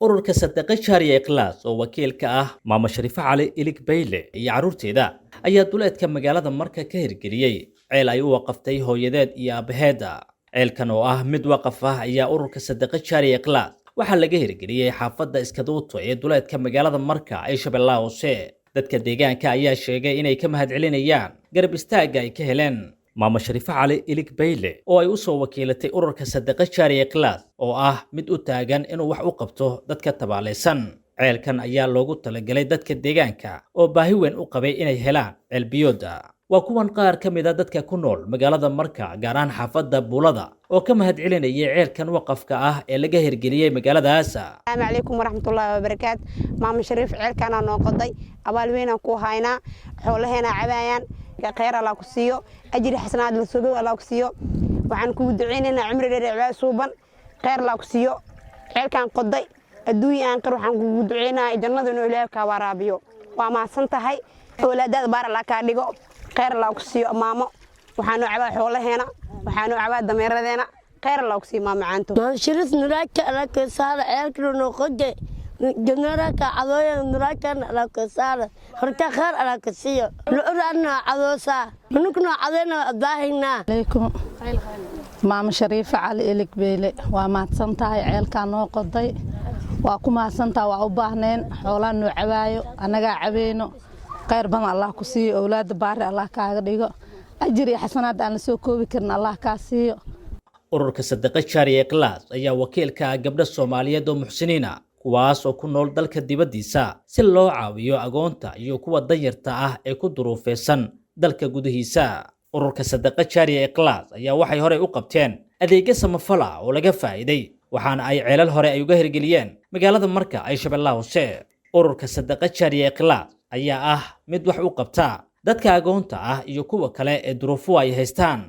ururka Sadaqa Jaariya Ikhlaas oo wakiil ka ah Maama Shariifa Cali Ilig Bayle iyo caruurteeda ayaa duleedka magaalada Marka ka hirgeliyay ceel ay u waqaftay hooyadeed iyo aabaheeda. ceelkan oo ah mid waqaf ah ayaa ururka Sadaqa Jaariya Ikhlaas waxaa laga hirgeliyay xaafadda Iskaduuto ee duleedka magaalada Marka ee Shabeellaha Hoose. dadka deegaanka ayaa sheegay inay ka mahadcelinayaan garab istaaga ay ka heleen Maama Shariifa Cali Ilig Bayle oo ay u soo wakiilatay ururka Sadaqa Jaariya Ikhlaas oo ah mid u taagan inuu wax u qabto dadka tabaalaysan. ceelkan ayaa loogu talagalay dadka deegaanka oo baahi weyn u qabay inay helaan ceel biyooda. waa kuwan qaar ka mid ah dadka ku nool magaalada Marka gaar ahaan xaafadda Buulada oo ka mahadcelinayay ceelkan waqafka ah ee laga hirgeliyay magaaladaas. Assalaamu calaykum waraxmatullaahi wabarakaatu. Maama Shariif ceelkan aan noo qoday abaal weyn aan ku haynaa xoolaheena cabayaan khayr Allah ku siiyo ajri xasanaad la sugo Allah ku siiyo waxaan ku duceynaynaa cimri dheer cibaad suuban khayr Allah ku siiyo ceelkan qoday adduunyo aan qar waxaan ku duceynaa jannada inuu Ilaahay ka waraabiyo waa maasan tahay awlaadada baar Allah ka dhigo khayr Allah ku siiyo maamo waxaan cabaa xoolaheena waxaan cabaa dameeradeena khayr Allah ku siiyo maama caanto Maama Shariif nuraaka Allah ka saara ceelkan noo qoday جنرك عضوية نراك على كسارة هرتا خير على كسية لأرنا عضوسا منكنا عضينا ضاهنا عليكم ماما شريفة علي إلك بيلي وما تصنتها عيال كانوا قضي وكما صنتها وعباهنين حولان وعبايو أنا عبينو خير بنا الله كسي أولاد باري الله كاغديغو أجري حسنات أنا سوكو بكرنا الله كاسيو ururka Sadaqa Jaariya Ikhlaas ayaa wakiilka gabdha Soomaaliyeed oo muxsiniina kuwaas oo ku nool dalka dibadiisa si loo caawiyo agoonta iyo kuwa danyarta ah ee ku duruufeysan dalka gudihiisa. ururka Sadaqa Jaariya Ikhlaas ayaa waxay hore u qabteen adeegyo samafala oo laga faa'iiday waxaana ay ceelal hore ay uga hirgeliyeen magaalada Marka ay Shabeellaha Hoose. ururka Sadaqa Jaariya Ikhlaas ayaa ah mid wax u qabta dadka agoonta ah iyo kuwa kale ee duruufo ay haystaan.